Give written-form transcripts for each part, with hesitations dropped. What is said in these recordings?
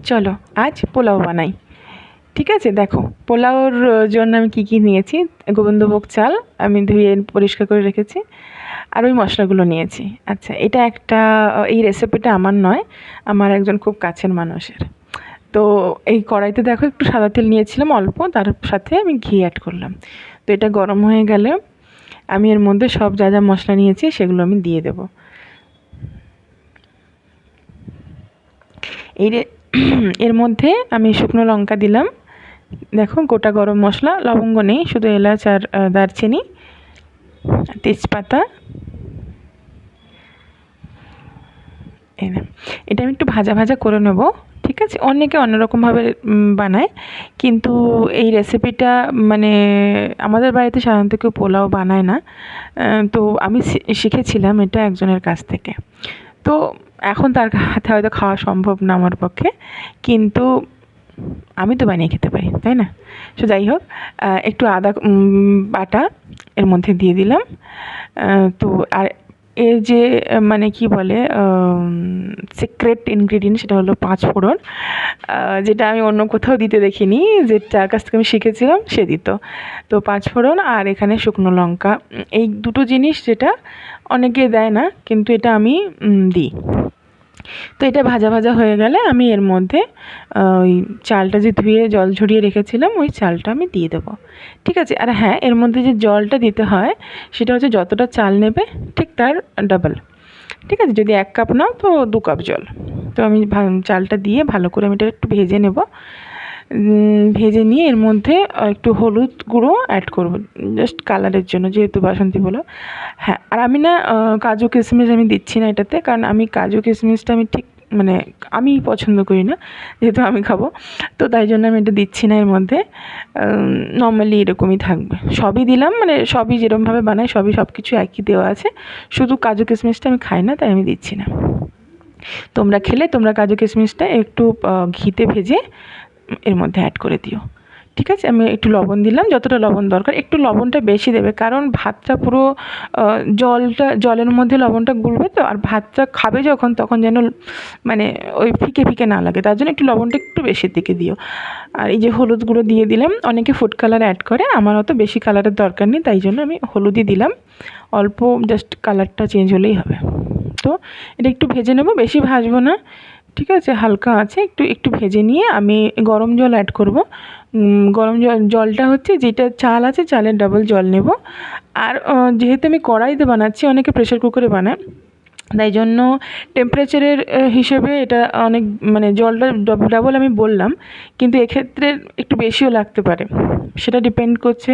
চলো আজ পোলাও বানাই। ঠিক আছে, দেখো পোলাওর জন্য আমি কী কী নিয়েছি। গোবিন্দভোগ চাল আমি ধুয়ে পরিষ্কার করে রেখেছি, আর ওই মশলাগুলো নিয়েছি। আচ্ছা, এটা একটা এই রেসিপিটা আমার নয়, আমার একজন খুব কাছের মানুষের। তো এই কড়াইতে দেখো একটু সাদা তেল নিয়েছিলাম অল্প, তার সাথে আমি ঘি অ্যাড করলাম। তো এটা গরম হয়ে গেলে আমি এর মধ্যে সব যা যা মশলা নিয়েছি সেগুলো আমি দিয়ে দেবো। এর মধ্যে আমি শুকনো লঙ্কা দিলাম, দেখো গোটা গরম মশলা, লবঙ্গ নেই, শুধু এলাচ আর দারচিনি, তেজপাতা। এটা আমি একটু ভাজা ভাজা করে নেব। ঠিক আছে, অনেকে অন্যরকমভাবে বানায়, কিন্তু এই রেসিপিটা মানে আমাদের বাড়িতে সাধারণত কেউ পোলাও বানায় না। তো আমি শিখেছিলাম এটা একজনের কাছ থেকে। তো এখন তার হাতে হয়তো খাওয়া সম্ভব না আমার পক্ষে, কিন্তু আমি তো বানিয়ে খেতে পারি, তাই না? সো যাই হোক, একটু আদা বাটা এর মধ্যে দিয়ে দিলাম। তো আর এর যে মানে কি বলে সিক্রেট ইনগ্রিডিয়েন্ট, সেটা হলো 5 ফোড়ন, যেটা আমি অন্য কোথাও দিতে দেখিনি, যে যার কাছ থেকে আমি শিখেছিলাম সে দিত। তো 5 ফোড়ন আর এখানে শুকনো লঙ্কা, এই দুটো জিনিস যেটা অনেকে দেয় না, কিন্তু এটা আমি দিই। তো এটা ভাজা ভাজা হয়ে গেলে আমি এর মধ্যে ওই চালটা যে ধুয়ে জল ঝরিয়ে রেখেছিলাম ওই চালটা আমি দিয়ে দেবো। ঠিক আছে, আর হ্যাঁ, এর মধ্যে যে জলটা দিতে হয় সেটা হচ্ছে যতটা চাল নেবে ঠিক তার ডাবল। ঠিক আছে, যদি 1 কাপ নাও তো 2 কাপ জল। তো আমি চালটা দিয়ে ভালো করে আমি এটা একটু ভেজে নেব। ভেজে নিয়ে এর মধ্যে একটু হলুদ গুঁড়ো অ্যাড করব, জাস্ট কালারের জন্য, যেহেতু বাসন্তী পোলাও। হ্যাঁ, আর আমি না কাজু কিশমিশ আমি দিচ্ছি না এটাতে, কারণ আমি কাজু কিশমিশটা আমি ঠিক মানে আমি পছন্দ করি না, যেহেতু আমি খাবো। তো তাই জন্য আমি এটা দিচ্ছি না এর মধ্যে। নর্মালি এরকমই থাকবে, সবই দিলাম, মানে সবই যেরকমভাবে বানাই সবই সব কিছু একই দেওয়া আছে, শুধু কাজু কিশমিশটা আমি খাই না, তাই আমি দিচ্ছি না। তোমরা খেলে তোমরা কাজু কিশমিশটা একটু ঘিতে ভেজে এর মধ্যে অ্যাড করে দিও। ঠিক আছে, আমি একটু লবণ দিলাম, যতটা লবণ দরকার, একটু লবণটা বেশি দেবে, কারণ ভাতটা পুরো জলের মধ্যে লবণটা গুলবে তো, আর ভাতটা খাবে যখন তখন যেন মানে ওই ফিকে ফিকে না লাগে, তার জন্য একটু লবণটা একটু বেশির দিকে দিও। আর এই যে হলুদ গুঁড়ো দিয়ে দিলাম, অনেকে ফুড কালার অ্যাড করে, আমার অত বেশি কালারের দরকার নেই, তাই জন্য আমি হলুদই দিলাম, অল্প জাস্ট কালারটা চেঞ্জ হলেই হবে। তো এটা একটু ভেজে নেব, বেশি ভাজবো না। ঠিক আছে, হালকা আছে, একটু একটু ভেজে নিয়ে আমি গরম জল অ্যাড করব। গরম জলটা হচ্ছে যেটা চাল আছে চালের ডাবল জল নেব। আর যেহেতু আমি কড়াইতে বানাচ্ছি, অনেকে প্রেশার কুকারে বানায়, তাই জন্য টেম্পারেচারের হিসেবে এটা অনেক মানে জলটা ডাবল আমি বললাম, কিন্তু এক্ষেত্রে একটু বেশিও লাগতে পারে, সেটা ডিপেন্ড করছে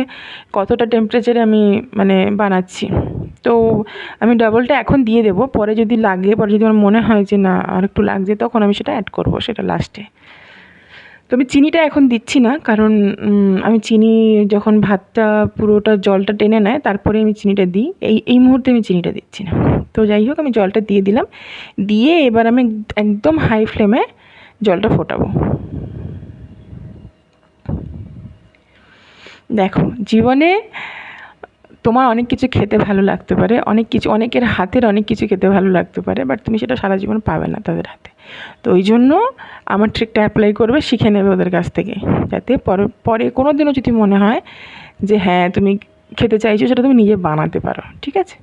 কতটা টেম্পারেচারে আমি মানে বানাচ্ছি। তো আমি ডাবলটা এখন দিয়ে দেবো, পরে যদি লাগে, পরে যদি আমার মনে হয় যে না আর একটু লাগছে, তখন আমি সেটা অ্যাড করবো, সেটা লাস্টে। তো আমি চিনিটা এখন দিচ্ছি না, কারণ আমি চিনি যখন ভাতটা পুরোটা জলটা টেনে নেয় তারপরে আমি চিনিটা দিই, এই মুহূর্তে আমি চিনিটা দিচ্ছি না। তো যাই হোক, আমি জলটা দিয়ে দিলাম, দিয়ে এবার আমি একদম হাই ফ্লেমে জলটা ফোটাবো। দেখো, জীবনে তোমার অনেক কিছু খেতে ভালো লাগতে পারে, অনেক কিছু অনেকের হাতের অনেক কিছু খেতে ভালো লাগতে পারে, বাট তুমি সেটা সারা জীবন পাবে না তাদের হাতে। তো ওই জন্য আমার ট্রিকটা অ্যাপ্লাই করবে, শিখে নেবে ওদের কাছ থেকে, যাতে পরে পরে কোনো দিনও যদি মনে হয় যে হ্যাঁ তুমি খেতে চাইছো, সেটা তুমি নিজে বানাতে পারো। ঠিক আছে,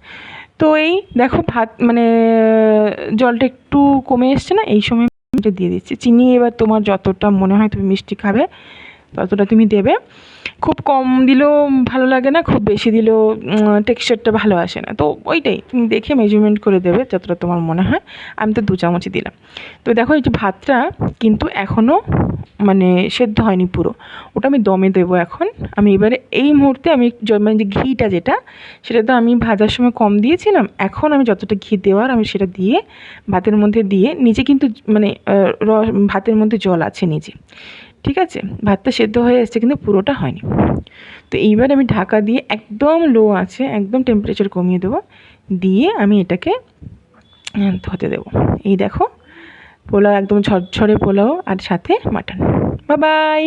তো এই দেখো ভাত মানে জলটা একটু কমে এসছে না, এই সময় এটা দিয়ে দিচ্ছি চিনি। এবার তোমার যতটা মনে হয় তুমি মিষ্টি খাবে ততটা তুমি দেবে, খুব কম দিলেও ভালো লাগে না, খুব বেশি দিলেও টেক্সচারটা ভালো আসে না। তো ওইটাই তুমি দেখে মেজারমেন্ট করে দেবে যতটা তোমার মনে হয়। আমি তো 2 চামচই দিলাম। তো দেখো এই যে ভাতটা কিন্তু এখনও মানে সেদ্ধ হয়নি পুরো, ওটা আমি দমে দেবো এখন। আমি এবারে এই মুহূর্তে আমি মানে যে ঘিটা যেটা, সেটা তো আমি ভাজার সময় কম দিয়েছিলাম, এখন আমি যতটা ঘি দেওয়ার আমি সেটা দিয়ে ভাতের মধ্যে দিয়ে, নিচে কিন্তু মানে ভাতের মধ্যে জল আছে নিচে। ঠিক আছে, ভাতটা সেদ্ধ হয়ে এসছে কিন্তু পুরোটা হয়নি। তো এইবার আমি ঢাকা দিয়ে একদম লো আছে, একদম টেম্পারেচার কমিয়ে দেবো, দিয়ে আমি এটাকে হতে দেবো। এই দেখো পোলাও একদম ঝরঝরে পোলাও, আর সাথে মাটন। Bye bye.